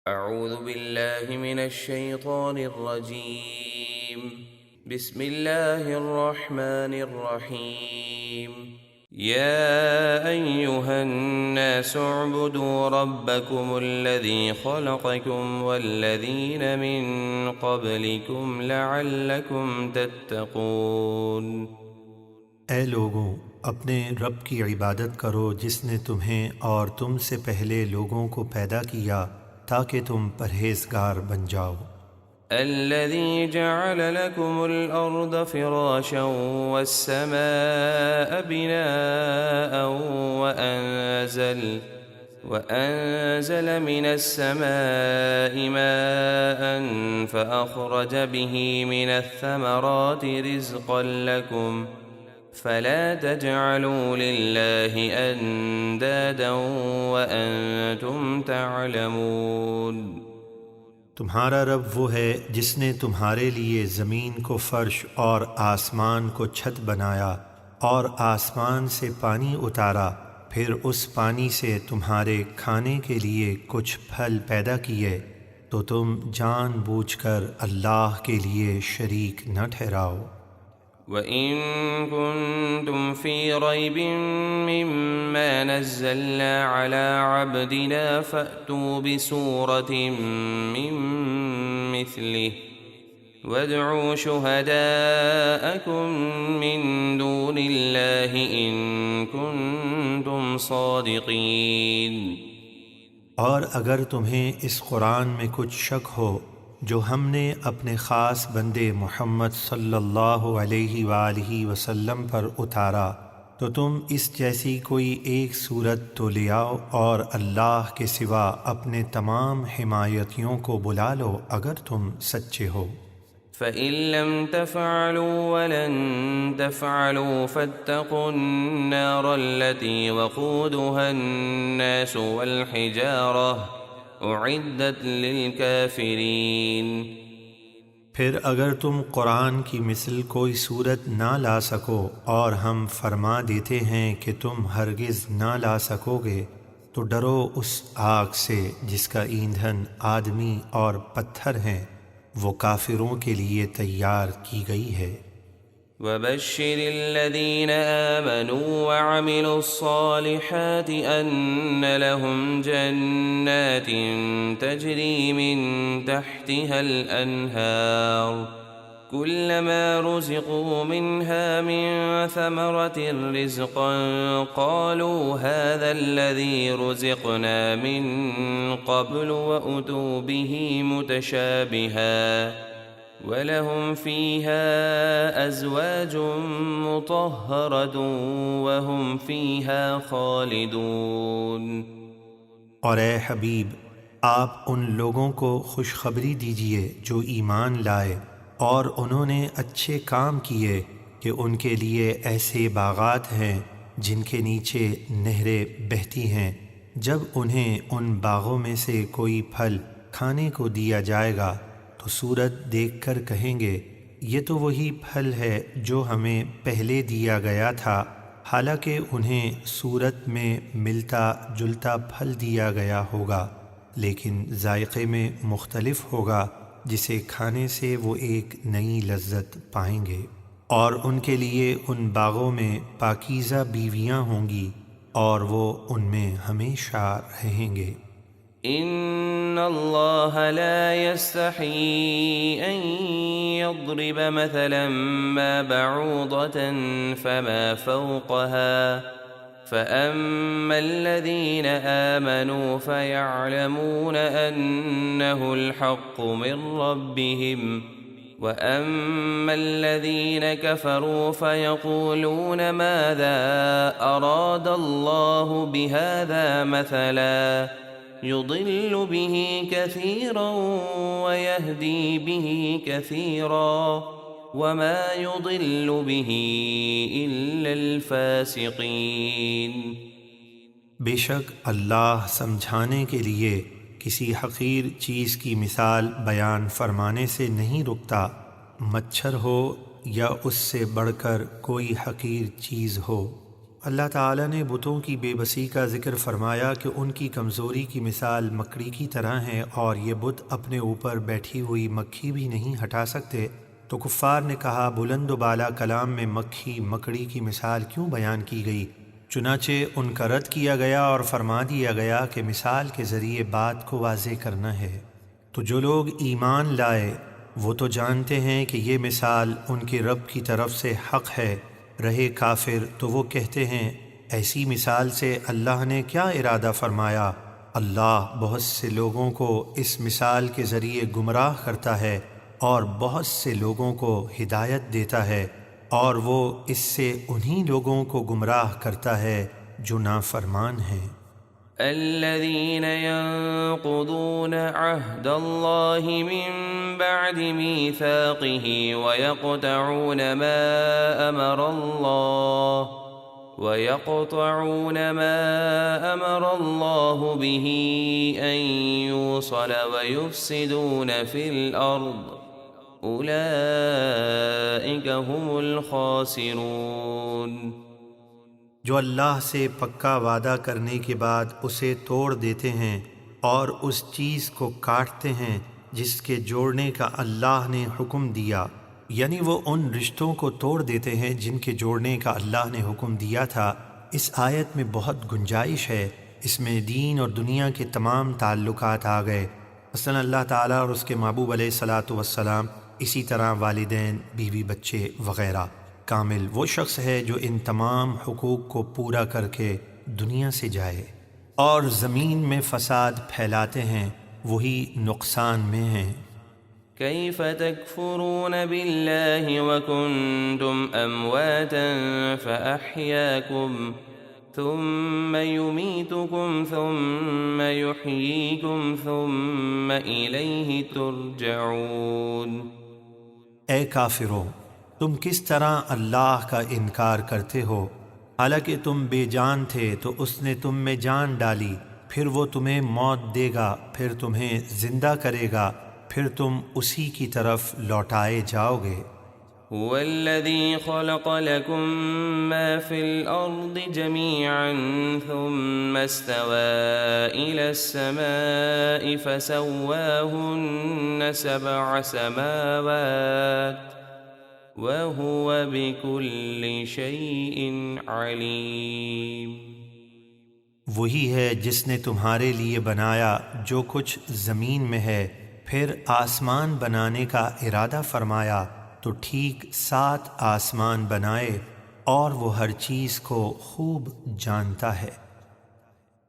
اعوذ باللہ من الشیطان الرجیم بسم اللہ الرحمن الرحیم یا ایہا الناس اعبدوا ربکم الذی خلقکم والذین من قبلکم لعلکم تتقون۔ اے لوگوں، اپنے رب کی عبادت کرو جس نے تمہیں اور تم سے پہلے لوگوں کو پیدا کیا تاکہ تم پرہیزگار بن جاؤ۔ الذي جعل لكم الأرض فراشا والسماء بناء وأنزل من السماء ماء فأخرج به من الثمرات رزقا لكم فلا تجعلوا لله أندادا وأنتم تعلمون۔ تمہارا رب وہ ہے جس نے تمہارے لیے زمین کو فرش اور آسمان کو چھت بنایا اور آسمان سے پانی اتارا، پھر اس پانی سے تمہارے کھانے کے لیے کچھ پھل پیدا کیے، تو تم جان بوجھ کر اللہ کے لیے شریک نہ ٹھہراؤ۔ وَإِن كُنتُمْ فِي رَيْبٍ مِّمَّا نَزَّلْنَا عَلَىٰ عَبْدِنَا فَأْتُوا بِسُورَةٍ مِّن مِّثْلِهِ وَادْعُوا شُهَدَاءَكُم مِّن دُونِ اللَّهِ إِن كُنتُمْ صَادِقِينَ۔ اور اگر تمہیں اس قرآن میں کچھ شک ہو جو ہم نے اپنے خاص بندے محمد صلی اللہ علیہ وآلہ وسلم پر اتارا، تو تم اس جیسی کوئی ایک صورت تو لے آؤ اور اللہ کے سوا اپنے تمام حمایتیوں کو بلا لو اگر تم سچے ہو۔ فَإِن لَّمْ تَفْعَلُوا وَلَن تَفْعَلُوا فَاتَّقُوا النَّارَ الَّتِي وَقُودُهَا النَّاسُ وَالْحِجَارَةُ اعدت للکافرین۔ پھر اگر تم قرآن کی مثل کوئی صورت نہ لا سکو اور ہم فرما دیتے ہیں کہ تم ہرگز نہ لا سکو گے، تو ڈرو اس آگ سے جس کا ایندھن آدمی اور پتھر ہیں، وہ کافروں کے لیے تیار کی گئی ہے۔ وَبَشِّرِ الَّذِينَ آمَنُوا وَعَمِلُوا الصَّالِحَاتِ أَنَّ لَهُمْ جَنَّاتٍ تَجْرِي مِن تَحْتِهَا الْأَنْهَارُ كُلَّمَا رُزِقُوا مِنْهَا مِن ثَمَرَةٍ رِزْقًا قَالُوا هَذَا الَّذِي رُزِقْنَا مِن قَبْلُ وَأُتُوا بِهِ مُتَشَابِهًا وَلَهُمْ فِيهَا أَزْوَاجٌ مُطَهَّرَةٌ وَهُمْ فِيهَا خَالِدُونَ۔ اور اے حبیب، آپ ان لوگوں کو خوشخبری دیجئے جو ایمان لائے اور انہوں نے اچھے کام کیے کہ ان کے لیے ایسے باغات ہیں جن کے نیچے نہریں بہتی ہیں۔ جب انہیں ان باغوں میں سے کوئی پھل کھانے کو دیا جائے گا تو صورت دیکھ کر کہیں گے یہ تو وہی پھل ہے جو ہمیں پہلے دیا گیا تھا، حالانکہ انہیں صورت میں ملتا جلتا پھل دیا گیا ہوگا، لیکن ذائقے میں مختلف ہوگا، جسے کھانے سے وہ ایک نئی لذت پائیں گے۔ اور ان کے لیے ان باغوں میں پاکیزہ بیویاں ہوں گی اور وہ ان میں ہمیشہ رہیں گے۔ ان اللہ لا يستحی ان يضرب مثلا ما بعوضة فما فوقها فأما الذين آمنوا فيعلمون أنه الحق من ربهم وأما الذين كفروا فيقولون ماذا أراد الله بهذا مثلا يضل به كثيرا ويهدي به كثيرا وما يضل به إلا الفاسقين۔ بے شک اللہ سمجھانے کے لیے کسی حقیر چیز کی مثال بیان فرمانے سے نہیں رکتا، مچھر ہو یا اس سے بڑھ کر کوئی حقیر چیز ہو۔ اللہ تعالیٰ نے بتوں کی بے بسی کا ذکر فرمایا کہ ان کی کمزوری کی مثال مکڑی کی طرح ہے اور یہ بت اپنے اوپر بیٹھی ہوئی مکھی بھی نہیں ہٹا سکتے، تو کفار نے کہا بلند و بالا کلام میں مکھی مکڑی کی مثال کیوں بیان کی گئی؟ چنانچہ ان کا رد کیا گیا اور فرما دیا گیا کہ مثال کے ذریعے بات کو واضح کرنا ہے۔ تو جو لوگ ایمان لائے وہ تو جانتے ہیں کہ یہ مثال ان کے رب کی طرف سے حق ہے، رہے کافر تو وہ کہتے ہیں ایسی مثال سے اللہ نے کیا ارادہ فرمایا؟ اللہ بہت سے لوگوں کو اس مثال کے ذریعے گمراہ کرتا ہے اور بہت سے لوگوں کو ہدایت دیتا ہے، اور وہ اس سے انہی لوگوں کو گمراہ کرتا ہے جو نافرمان ہیں۔ الذين ينقضون عهد الله من بعد ميثاقه ويقطعون ما أمر الله به أن يوصل ويفسدون في الأرض أولئك هم الخاسرون۔ جو اللہ سے پکا وعدہ کرنے کے بعد اسے توڑ دیتے ہیں اور اس چیز کو کاٹتے ہیں جس کے جوڑنے کا اللہ نے حکم دیا، یعنی وہ ان رشتوں کو توڑ دیتے ہیں جن کے جوڑنے کا اللہ نے حکم دیا تھا۔ اس آیت میں بہت گنجائش ہے، اس میں دین اور دنیا کے تمام تعلقات آ گئے، مثلا اللہ تعالیٰ اور اس کے محبوب علیہ الصلاۃ والسلام، اسی طرح والدین، بیوی بچے وغیرہ۔ کامل وہ شخص ہے جو ان تمام حقوق کو پورا کر کے دنیا سے جائے اور زمین میں فساد پھیلاتے ہیں، وہی نقصان میں ہیں۔ كيف تكفرون بالله وكنتم أمواتا فأحياكم ثم يميتكم ثم يحييكم ثم إليه ترجعون۔ اے کافرو، تم کس طرح اللہ کا انکار کرتے ہو؟ حالانکہ تم بے جان تھے تو اس نے تم میں جان ڈالی، پھر وہ تمہیں موت دے گا، پھر تمہیں زندہ کرے گا، پھر تم اسی کی طرف لوٹائے جاؤ گے۔ هو الذي خلق لكم ما في الأرض جميعا ثم استوى إلى السماء فسواهن 7 سماوات وَهُوَ بِكُلِّ شَيْءٍ عَلِيمٌ۔ وہی ہے جس نے تمہارے لیے بنایا جو کچھ زمین میں ہے، پھر آسمان بنانے کا ارادہ فرمایا تو ٹھیک 7 آسمان بنائے، اور وہ ہر چیز کو خوب جانتا ہے۔